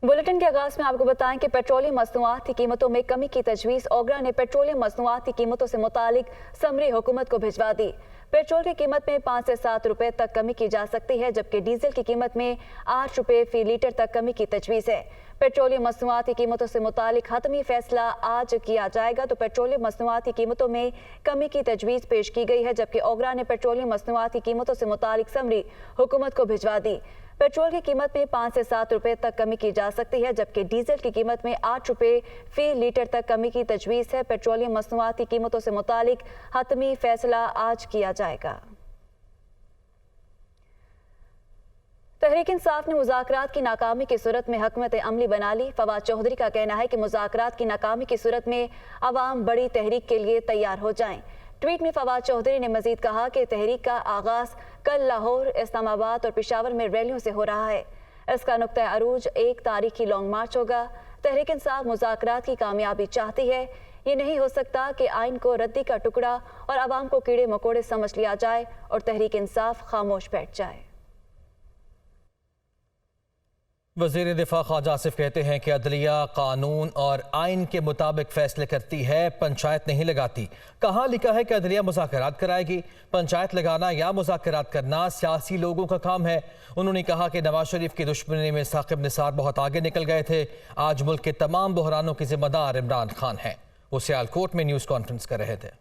Bulletin के आगाज में आपको बताएं कि पेट्रोलियम मसनूआत की कीमतों में कमी की तजवीज़ ओगरा ने पेट्रोलियम मसनूआत की कीमतों से मुतालिक समरी हुकूमत को भिजवा दी। पेट्रोल की कीमत में 5 से 7 रुपए तक कमी की जा सकती है, जबकि डीजल की कीमत में 8 रुपए फी लीटर तक कमी की तजवीज़ है। पेट्रोलियम मसनूआत की कीमतों से मुतालिक हतमी फैसला आज किया जाएगा तो पेट्रोलियम मसनूआत की कीमतों में कमी की तजवीज़ पेश की गई है, जबकि ओगरा ने पेट्रोलियम मसनूआत की कीमतों से मुतालिक समरी हुकूमत को भिजवा दी। पेट्रोल की कीमत में 5 से 7 रुपए तक कमी की जा सकती है, जबकि डीजल की कीमत में 8 रुपए फी लीटर तक कमी की तजवीज़ है। पेट्रोलियम मसनूआत की कीमतों से मुतालिक हतमी फैसला आज किया जाएगा। तहरीक इंसाफ ने मुज़ाकरात की नाकामी की सूरत में हकमत अमली बना ली। फवाद चौधरी का कहना है कि मुज़ाकरात की नाकामी की सूरत में अवाम बड़ी तहरीक के लिए तैयार हो जाएं। ट्वीट में फवाद चौधरी ने मजीद कहा कि तहरीक का आगाज कल लाहौर, इस्लामाबाद और पेशावर में रैलियों से हो रहा है। इसका नुक्ता अरूज एक तारीखी लॉन्ग मार्च होगा। तहरीक इंसाफ मुज़ाकरात की कामयाबी चाहती है। ये नहीं हो सकता कि आइन को रद्दी का टुकड़ा और अवाम को कीड़े मकोड़े समझ लिया जाए और तहरीक इंसाफ खामोश बैठ जाए। वज़ीर दिफा ख्वाजा आसिफ कहते हैं कि अदलिया कानून और आइन के मुताबिक फैसले करती है, पंचायत नहीं लगाती। कहाँ लिखा है कि अदलिया मुज़ाकरात कराएगी? पंचायत लगाना या मुज़ाकरात करना सियासी लोगों का काम है। उन्होंने कहा कि नवाज शरीफ की दुश्मनी में साकिब निसार बहुत आगे निकल गए थे। आज मुल्क के तमाम बहरानों के जिम्मेदार इमरान खान हैं। वो सियालकोट में न्यूज़ कॉन्फ्रेंस कर रहे थे।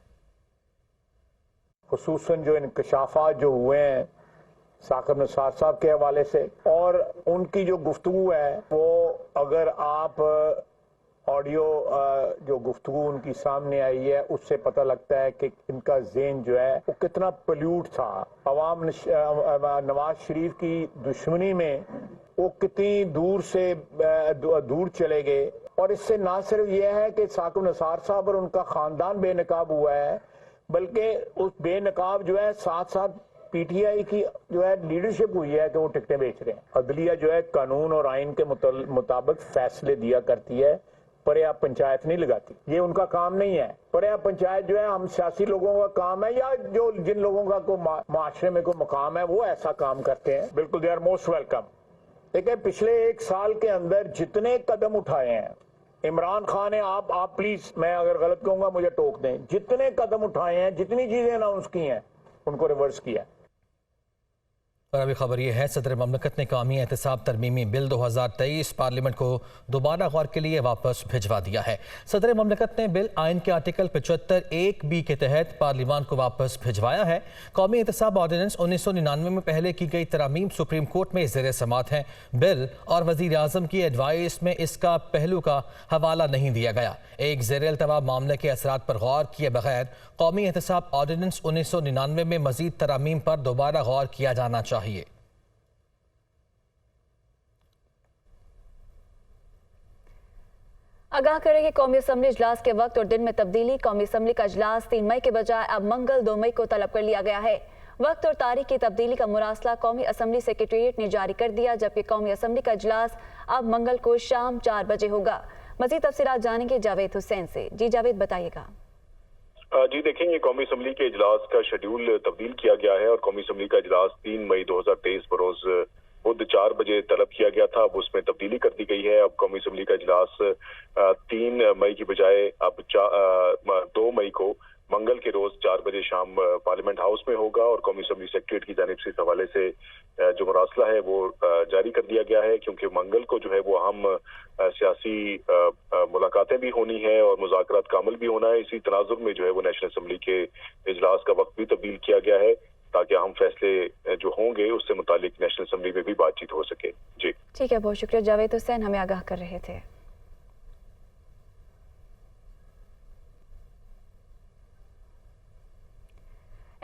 खुसूसन जो इंकशाफात जो हुए हैं साकिब निसार साहब के हवाले से और उनकी जो गुफ्तगू है, वो अगर आप ऑडियो जो गुफ्तगू उनकी सामने आई है उससे पता लगता है कि इनका ज़हन जो है वो कितना पोल्यूट था। अवाम नवाज शरीफ की दुश्मनी में वो कितनी दूर से दूर चले गए। और इससे ना सिर्फ ये है कि साकिब निसार साहब और उनका ख़ानदान बेनकाब हुआ है, बल्कि उस बेनकाब जो है साथ साथ पीटीआई की जो है लीडरशिप हुई है कि वो टिकटें बेच रहे हैं। अदलिया जो है कानून और आइन के मुताबिक फैसले दिया करती है, पर आप पंचायत नहीं लगाती। ये उनका काम नहीं है। पर आप पंचायत जो है हम सियासी लोगों का काम है, या जो जिन लोगों का को माशरे में कोई मकाम है वो ऐसा काम करते हैं। बिल्कुल दे आर मोस्ट वेलकम। देखिए पिछले 1 साल के अंदर जितने कदम उठाए हैं इमरान खान ने, आप प्लीज, मैं अगर गलत कहूंगा मुझे टोक दें, जितने कदम उठाए हैं, जितनी चीजें अनाउंस की हैं उनको रिवर्स किया। और अभी खबर यह है, सदर ममलकत ने कौमी एहतसाब तरमीमी बिल 2023 पार्लियामेंट को दोबारा गौर के लिए वापस भिजवा दिया है। सदर ममलकत ने बिल आइन के आर्टिकल 75(1)(b) के तहत पार्लियामान को वापस भिजवाया है। कौमी एहतसाब ऑर्डिनेंस 1999 में पहले की गई तरमीम सुप्रीम कोर्ट में ज़ेर समाअत है। बिल और वज़ीर आज़म की एडवाइस में इसका पहलू का हवाला नहीं दिया गया। एक ज़ेर-ए-इल्तवा मामले के असरात पर गौर किए बगैर कौमी एहतसाब ऑर्डिनेंस 1999 में मज़ीद तरमीम पर दोबारा गौर किया जाना चाहिए। आगाह करें कि कौमी असम्बली इजलास के वक्त और दिन में तब्दीली। कौमी असम्बली का इजलास 3 मई के बजाय अब मंगल 2 मई को तलब कर लिया गया है। वक्त और तारीख की तब्दीली का मुरासला कौमी असम्बली सेक्रेटेरिएट ने जारी कर दिया, जबकि कौमी असम्बली का इजलास अब मंगल को शाम 4 बजे होगा। मज़ीद तफसीलात जानेंगे जावेद हुसैन से। जी जावेद, बताइएगा। जी देखेंगे, कौमी असम्बली के इजलास का शेड्यूल तब्दील किया गया है और कौमी असम्बली का इजलास 3 मई 2023 बरोज खुद 4 बजे तलब किया गया था। अब उसमें तब्दीली कर दी गई है। अब कौमी असम्बली का इजलास 3 मई की बजाय अब 2 मई को मंगल के रोज 4 बजे शाम पार्लियामेंट हाउस में होगा और कौमी असम्बली सेक्रेटेरिएट की जानिब से इस हवाले से जो मरासला है वो जारी कर दिया गया है, क्योंकि मंगल को जो है वो अहम सियासी मुलाकातें भी होनी है और मुज़ाकरात का अमल भी होना है। इसी तनाजुर में जो है वो नेशनल असम्बली के इजलास का वक्त भी तब्दील किया गया है ताकि अहम फैसले जो होंगे उससे मुतालिक नेशनल असम्बली में भी बातचीत हो सके। जी ठीक है, बहुत शुक्रिया जावेद हुसैन, हमें आगाह कर रहे थे।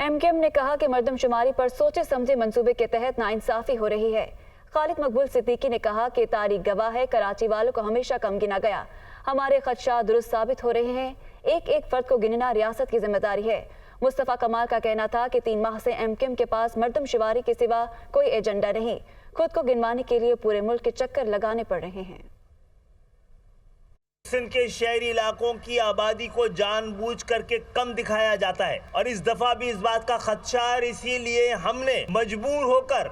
एमकेएम ने कहा कि मर्दमशुमारी पर सोचे समझे मंसूबे के तहत नाइंसाफी हो रही है। खालिद मकबूल सिद्दीकी ने कहा कि तारीख गवाह है, कराची वालों को हमेशा कम गिना गया। हमारे खदशात दुरुस्त साबित हो रहे हैं। एक एक फर्द को गिनना रियासत की जिम्मेदारी है। मुस्तफ़ा कमाल का कहना था कि 3 माह से एमकेएम के पास मर्दमशुमारी के सिवा कोई एजेंडा नहीं। खुद को गिनवाने के लिए पूरे मुल्क के चक्कर लगाने पड़ रहे हैं। सिंध के शहरी इलाकों की आबादी को जानबूझ करके कम दिखाया जाता है और इस दफा भी इस बात का खदशा है। इसीलिए हमने मजबूर होकर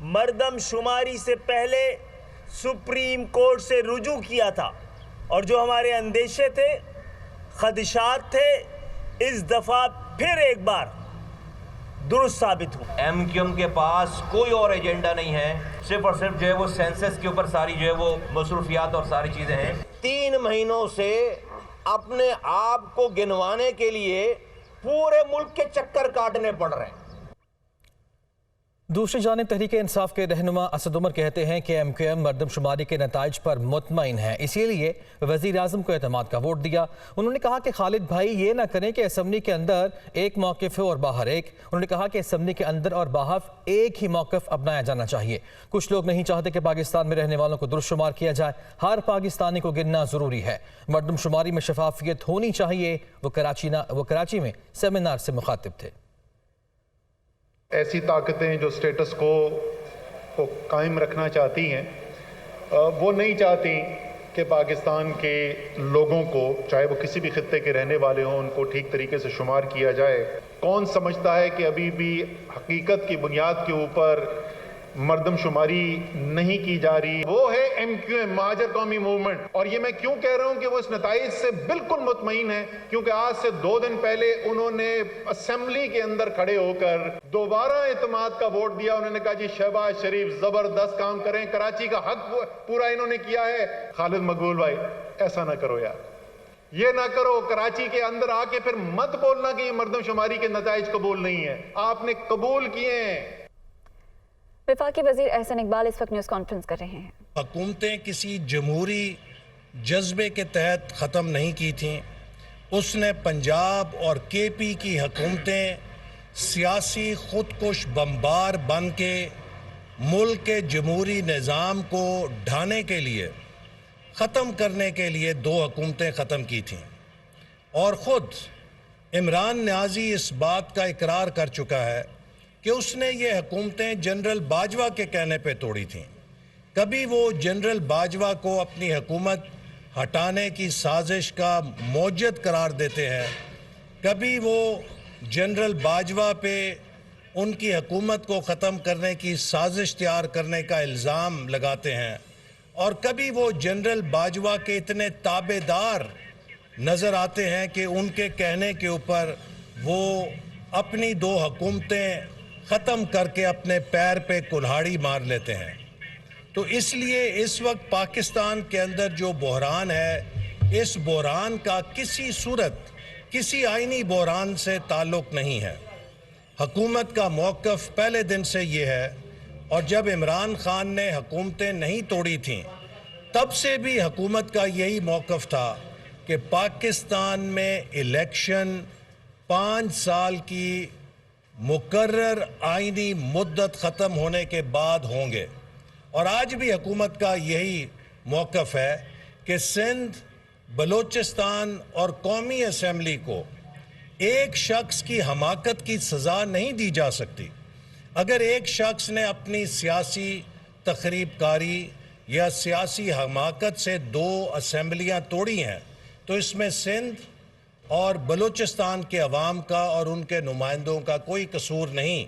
मर्दमशुमारी से पहले सुप्रीम कोर्ट से रुजू किया था और जो हमारे अंदेशे थे, खदशात थे, इस दफा फिर एक बार दुरुस्त साबित हुआ। एमक्यूएम के पास कोई और एजेंडा नहीं है, सिर्फ और सिर्फ जो है वो सेंसस के ऊपर सारी जो है वो मसरूफियात और सारी चीजें हैं। 3 महीनों से अपने आप को गिनवाने के लिए पूरे मुल्क के चक्कर काटने पड़ रहे हैं। दूसरी जानिब तहरीक इंसाफ के रहनुमा असद उमर कहते हैं कि एमक्यूएम मरदमशुमारी के नताइज पर मुतमईन है, इसीलिए वज़ीर आज़म को एतमाद का वोट दिया। उन्होंने कहा कि खालिद भाई ये ना करें कि असम्बली के अंदर एक मौक़िफ़ है और बाहर एक। उन्होंने कहा कि असम्बली के अंदर और बाहर एक ही मौक़िफ़ अपनाया जाना चाहिए। कुछ लोग नहीं चाहते कि पाकिस्तान में रहने वालों को दुरुस्तशुमार किया जाए, हर पाकिस्तानी को गिनना ज़रूरी है। मरदमशुमारी में शफाफियत होनी चाहिए। वो कराची में सेमिनार से मुखातिब थे। ऐसी ताकतें जो स्टेटस को कायम रखना चाहती हैं, वो नहीं चाहती कि पाकिस्तान के लोगों को, चाहे वो किसी भी खित्ते के रहने वाले हों, उनको ठीक तरीके से शुमार किया जाए। कौन समझता है कि अभी भी हकीकत की बुनियाद के ऊपर मर्दमशुमारी नहीं की जा रही? वो है एमक्यूएम, महाजर कौमी मूवमेंट। और ये मैं क्यों कह रहा हूं कि वो इस नताइज से बिल्कुल मुतमईन है, क्योंकि आज से 2 दिन पहले उन्होंने असेंबली के अंदर खड़े होकर दोबारा एतमाद का वोट दिया। उन्होंने कहा जी शहबाज शरीफ जबरदस्त काम करें, कराची का हक पूरा इन्होंने किया है। खालिद मकबूल भाई, ऐसा ना करो यार, ये ना करो। कराची के अंदर आके फिर मत बोलना कि ये मर्दमशुमारी के नताइज कबूल नहीं है, आपने कबूल किए हैं। वफाकी वजीर एहसन इकबाल इस वक्त न्यूज़ कॉन्फ्रेंस कर रहे हैं। हुकूमतें किसी जमहूरी जज्बे के तहत ख़त्म नहीं की थीं। उसने पंजाब और केपी की हुकूमतें सियासी खुदकुश बमबार बन के मुल्क के जमहूरी निज़ाम को ढाने के लिए, ख़त्म करने के लिए 2 हुकूमतें ख़त्म की थीं। और ख़ुद इमरान न्याजी इस बात का इकरार कर चुका है कि उसने ये हुकूमतें जनरल बाजवा के कहने पे तोड़ी थीं। कभी वो जनरल बाजवा को अपनी हुकूमत हटाने की साजिश का मौजद करार देते हैं, कभी वो जनरल बाजवा पे उनकी हुकूमत को ख़त्म करने की साजिश तैयार करने का इल्ज़ाम लगाते हैं, और कभी वो जनरल बाजवा के इतने ताबेदार नज़र आते हैं कि उनके कहने के ऊपर वो अपनी 2 हुकूमतें ख़त्म करके अपने पैर पे कुल्हाड़ी मार लेते हैं। तो इसलिए इस वक्त पाकिस्तान के अंदर जो बहरान है, इस बहरान का किसी सूरत किसी आईनी बहरान से ताल्लुक़ नहीं है। हुकूमत का मौक़िफ़ पहले दिन से ये है, और जब इमरान ख़ान ने हुकूमतें नहीं तोड़ी थीं तब से भी हुकूमत का यही मौक़िफ़ था कि पाकिस्तान में इलेक्शन 5 साल की मुकर्रर आईनी मुद्दत ख़त्म होने के बाद होंगे। और आज भी हुकूमत का यही मौक़िफ़ है कि सिंध, बलूचिस्तान और कौमी असम्बली को एक शख्स की हमाकत की सज़ा नहीं दी जा सकती। अगर एक शख्स ने अपनी सियासी तखरीबकारी या सियासी हमाकत से 2 असम्बलियाँ तोड़ी हैं, तो इसमें सिंध और बलूचिस्तान के अवाम का और उनके नुमाइंदों का कोई कसूर नहीं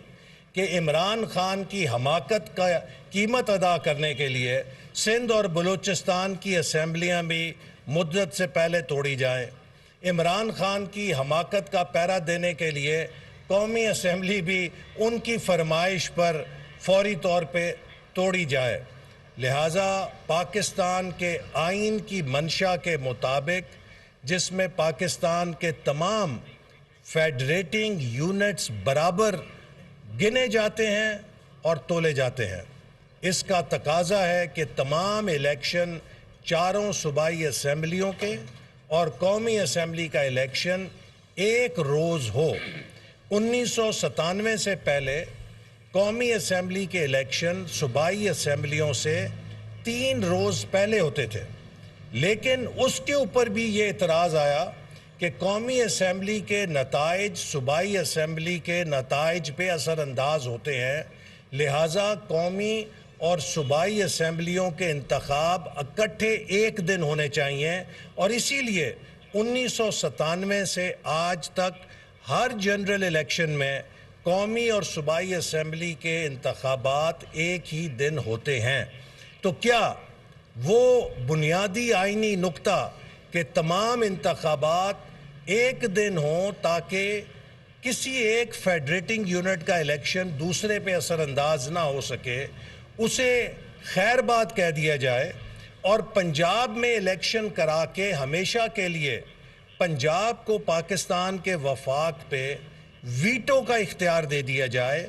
कि इमरान ख़ान की हमाकत का कीमत अदा करने के लिए सिंध और बलूचिस्तान की असम्बलियाँ भी मुद्दत से पहले तोड़ी जाएं। इमरान ख़ान की हमाकत का पैरा देने के लिए कौमी असम्बली भी उनकी फरमाइश पर फौरी तौर पे तोड़ी जाए। लिहाजा पाकिस्तान के आइन की मंशा के मुताबिक, जिसमें पाकिस्तान के तमाम फेडरेटिंग यूनिट्स बराबर गिने जाते हैं और तोले जाते हैं, इसका तकाजा है कि तमाम इलेक्शन 4 सूबाई असम्बलियों के और कौमी असम्बली का इलेक्शन एक रोज़ हो। 1997 से पहले कौमी असम्बली के इलेक्शन सूबाई असम्बलियों से 3 रोज़ पहले होते थे, लेकिन उसके ऊपर भी ये इतराज़ आया कि कौमी असम्बली के नताइज सूबाई असम्बली के नताइज पे असरअंदाज होते हैं, लिहाजा कौमी और सूबाई असम्बलियों के इंतखाब इकट्ठे एक दिन होने चाहिए। और इसीलिए 1997 से आज तक हर जनरल इलेक्शन में कौमी और सूबाई असम्बली के इंतखाबात एक ही दिन होते हैं। तो क्या وہ بنیادی آئینی نقطہ کہ تمام انتخابات ایک دن ہوں تاکہ کسی ایک فیڈریٹنگ یونٹ کا الیکشن دوسرے پہ اثر انداز نہ ہو سکے، اسے خیر بات کہہ دیا جائے اور پنجاب میں الیکشن کرا کے ہمیشہ کے لیے پنجاب کو پاکستان کے وفاق پہ ویٹو کا اختیار دے دیا جائے،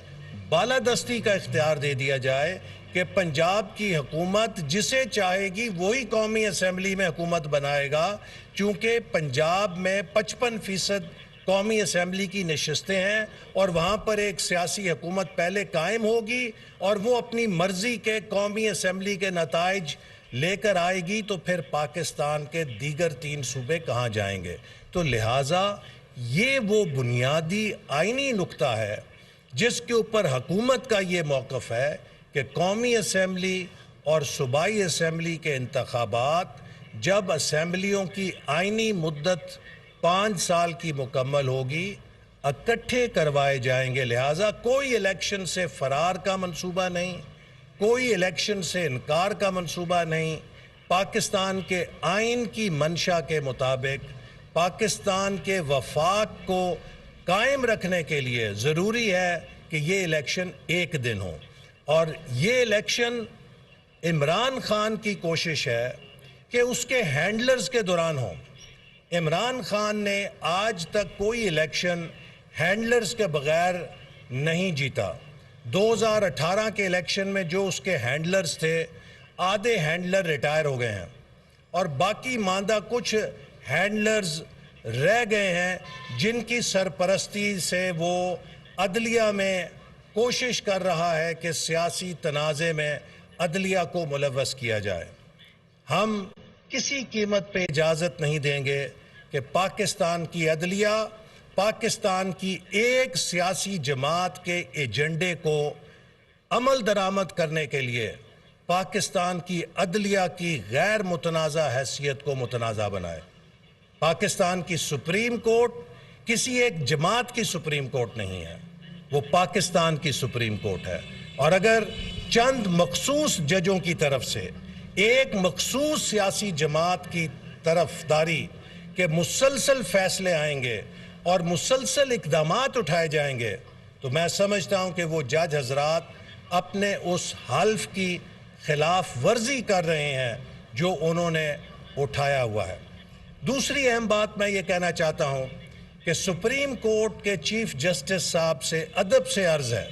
بالادستی کا اختیار دے دیا جائے کہ پنجاب کی حکومت جسے چاہے گی وہی قومی اسمبلی میں حکومت بنائے گا، چونکہ پنجاب میں 55% قومی اسمبلی کی نشستیں ہیں اور وہاں پر ایک سیاسی حکومت پہلے قائم ہوگی اور وہ اپنی مرضی کے قومی اسمبلی کے نتائج لے کر آئے گی، تو پھر پاکستان کے دیگر 3 صوبے کہاں جائیں گے؟ تو لہٰذا یہ وہ بنیادی آئینی نقطہ ہے جس کے اوپر حکومت کا یہ موقف ہے کہ قومی اسمبلی اور صوبائی اسمبلی کے انتخابات جب اسمبلیوں کی آئینی مدت 5 سال کی مکمل ہوگی اکٹھے کروائے جائیں گے۔ لہٰذا کوئی الیکشن سے فرار کا منصوبہ نہیں، کوئی الیکشن سے انکار کا منصوبہ نہیں۔ پاکستان کے آئین کی منشا کے مطابق پاکستان کے وفاق کو قائم رکھنے کے لیے ضروری ہے کہ یہ الیکشن ایک دن ہو، اور یہ الیکشن عمران خان کی کوشش ہے کہ اس کے ہینڈلرز کے دوران ہوں۔ عمران خان نے آج تک کوئی الیکشن ہینڈلرز کے بغیر نہیں جیتا۔ 2018 کے الیکشن میں جو اس کے ہینڈلرز تھے، آدھے ہینڈلر ریٹائر ہو گئے ہیں اور باقی ماندہ کچھ ہینڈلرز رہ گئے ہیں جن کی سرپرستی سے وہ عدلیہ میں کوشش کر رہا ہے کہ سیاسی تنازع میں عدلیہ کو ملوث کیا جائے۔ ہم کسی قیمت پہ اجازت نہیں دیں گے کہ پاکستان کی عدلیہ پاکستان کی ایک سیاسی جماعت کے ایجنڈے کو عمل درآمد کرنے کے لیے پاکستان کی عدلیہ کی غیر متنازع حیثیت کو متنازع بنائے۔ پاکستان کی سپریم کورٹ کسی ایک جماعت کی سپریم کورٹ نہیں ہے، وہ پاکستان کی سپریم کورٹ ہے، اور اگر چند مخصوص ججوں کی طرف سے ایک مخصوص سیاسی جماعت کی طرفداری کے مسلسل فیصلے آئیں گے اور مسلسل اقدامات اٹھائے جائیں گے، تو میں سمجھتا ہوں کہ وہ جج حضرات اپنے اس حلف کی خلاف ورزی کر رہے ہیں جو انہوں نے اٹھایا ہوا ہے۔ دوسری اہم بات میں یہ کہنا چاہتا ہوں کہ سپریم کورٹ کے چیف جسٹس صاحب سے ادب سے عرض ہے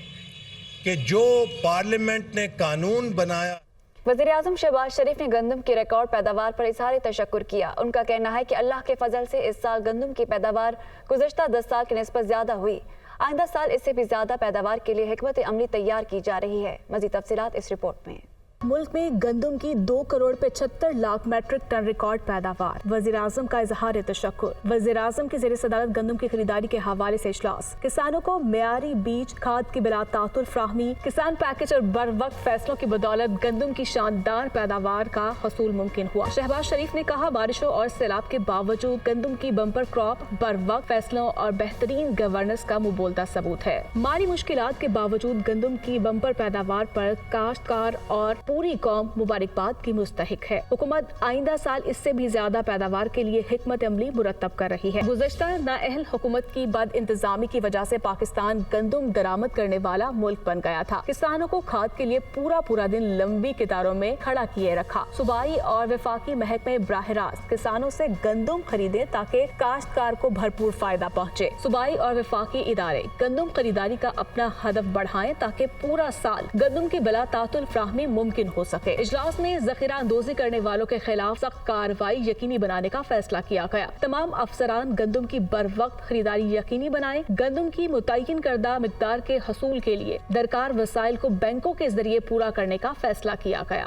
کہ جو پارلیمنٹ نے قانون بنایا۔ وزیر اعظم شہباز شریف نے گندم کی ریکارڈ پیداوار پر اظہار تشکر کیا۔ ان کا کہنا ہے کہ اللہ کے فضل سے اس سال گندم کی پیداوار گزشتہ 10 سال کی نسبت زیادہ ہوئی۔ آئندہ سال اس سے بھی زیادہ پیداوار کے لیے حکمت عملی تیار کی جا رہی ہے۔ مزید تفصیلات اس رپورٹ میں۔ ملک میں گندم کی 2 crore 75 lakh metric ton record پیداوار، وزیر اعظم کا اظہار تشکر۔ وزیر اعظم کی زیر صدارت گندم کی خریداری کے حوالے سے اجلاس، کسانوں کو معیاری بیج کھاد کی بلا تعطل فراہمی، کسان پیکج اور بر وقت فیصلوں کی بدولت گندم کی شاندار پیداوار کا حصول ممکن ہوا۔ شہباز شریف نے کہا بارشوں اور سیلاب کے باوجود گندم کی بمپر کراپ بر وقت فیصلوں اور بہترین گورننس کا مبولدہ ثبوت ہے۔ مالی مشکلات کے باوجود گندم کی بمپر پیداوار پر کاشتکار اور پوری قوم مبارکباد کی مستحق ہے۔ حکومت آئندہ سال اس سے بھی زیادہ پیداوار کے لیے حکمت عملی مرتب کر رہی ہے۔ گزشتہ نااہل حکومت کی بد انتظامی کی وجہ سے پاکستان گندم درآمد کرنے والا ملک بن گیا تھا۔ کسانوں کو کھاد کے لیے پورا دن لمبی قطاروں میں کھڑا کیے رکھا۔ صوبائی اور وفاقی محکمے براہ راست کسانوں سے گندم خریدیں تاکہ کاشتکار کو بھرپور فائدہ پہنچے۔ صوبائی اور وفاقی ادارے گندم خریداری کا اپنا ہدف بڑھائیں تاکہ پورا سال گندم کی بلا تعطل فراہمی ممکن ہو سکے۔ اجلاس میں ذخیرہ اندوزی کرنے والوں کے خلاف سخت کارروائی یقینی بنانے کا فیصلہ کیا گیا۔ تمام افسران گندم کی بر وقت خریداری یقینی بنائیں۔ گندم کی متعین کردہ مقدار کے حصول کے لیے درکار وسائل کو بینکوں کے ذریعے پورا کرنے کا فیصلہ کیا گیا۔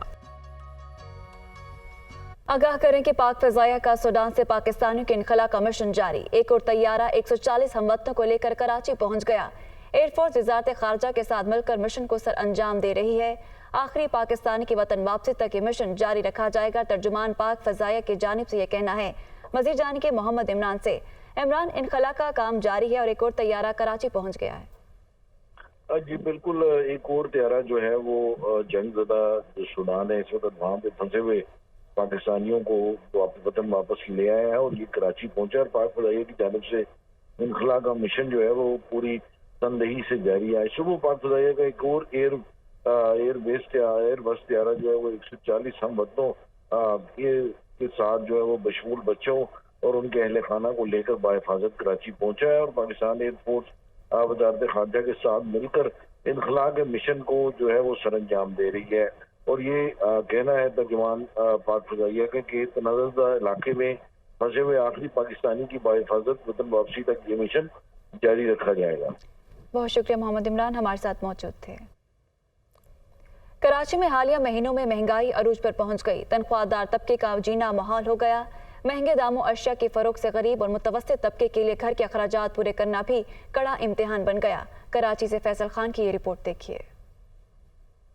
آگاہ کریں کہ پاک فضائیہ کا سوڈان سے پاکستانیوں کے انخلا کا مشن جاری۔ ایک اور طیارہ 140 ہم وطنوں کو لے کر کراچی پہنچ گیا۔ ایئر فورس وزارت خارجہ کے ساتھ مل کر مشن کو سر انجام دے رہی ہے۔ آخری پاکستانی کی وطن واپسی تک یہ مشن جاری رکھا جائے گا۔ ترجمان پاک فضائیہ کی جانب سے یہ کہنا ہے۔ مزید جانیں کہ محمد عمران سے۔ عمران، انخلا کا کام جاری ہے اور ایک اور طیارہ کراچی پہنچ گیا ہے۔ جی بالکل، ایک اور طیارہ جو ہے وہ جنگ زدہ جو سودان ہے اس وقت وہاں پہ پھنسے ہوئے پاکستانیوں کو وطن واپس لے آیا ہے اور یہ کراچی پہنچا، اور پاک فضائیہ کی جانب سے انخلا کا مشن جو ہے وہ پوری تندہی سے جاری ہے۔ صبح پاک فضائیہ کا ایک اور ایئر بس طیارہ جو ہے وہ 140 ہم وطنوں کے ساتھ جو ہے وہ بشمول بچوں اور ان کے اہل خانہ کو لے کر بحفاظت کراچی پہنچا ہے، اور پاکستان ایئر فورس وزارت خارجہ کے ساتھ مل کر انخلا کے مشن کو جو ہے وہ سر انجام دے رہی ہے۔ اور یہ کہنا ہے ترجمان پاک فضائیہ کا کہ تنازع زدہ علاقے میں پھنسے ہوئے آخری پاکستانی کی بحفاظت وطن واپسی تک یہ مشن جاری رکھا جائے گا۔ بہت شکریہ محمد عمران، ہمارے ساتھ موجود تھے۔ کراچی میں حالیہ مہینوں میں مہنگائی عروج پر پہنچ گئی، تنخواہ دار طبقے کا جینا محال ہو گیا۔ مہنگے داموں اشیاء کی فروخت سے غریب اور متوسط طبقے کے لیے گھر کے اخراجات پورے کرنا بھی کڑا امتحان بن گیا۔ کراچی سے فیصل خان کی یہ رپورٹ دیکھیے۔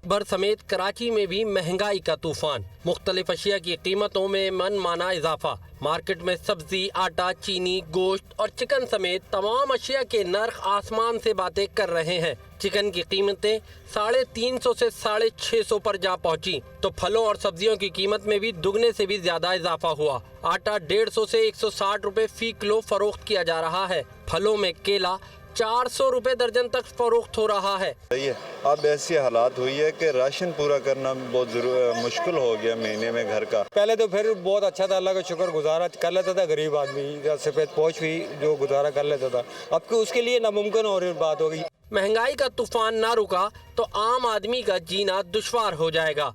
بھر سمیت کراچی میں بھی مہنگائی کا طوفان، مختلف اشیاء کی قیمتوں میں من مانا اضافہ۔ مارکیٹ میں سبزی، آٹا، چینی، گوشت اور چکن سمیت تمام اشیاء کے نرخ آسمان سے باتیں کر رہے ہیں۔ چکن کی قیمتیں 350 سے 650 پر جا پہنچی تو پھلوں اور سبزیوں کی قیمت میں بھی دگنے سے بھی زیادہ اضافہ ہوا۔ آٹا 150 سے 160 روپے فی کلو فروخت کیا جا رہا ہے۔ پھلوں میں کیلا 400 روپے درجن تک فروخت ہو رہا ہے۔ اب ایسی حالات ہوئی ہے کہ راشن پورا کرنا بہت مشکل ہو گیا مہینے میں گھر کا۔ پہلے تو پھر بہت اچھا تھا، اللہ کا شکر گزارا کر لیتا تھا غریب آدمی، سفید پوش بھی جو گزارا کر لیتا تھا، اب اس کے لیے ناممکن اور بات ہو گئی۔ مہنگائی کا طوفان نہ رکا تو عام آدمی کا جینا دشوار ہو جائے گا۔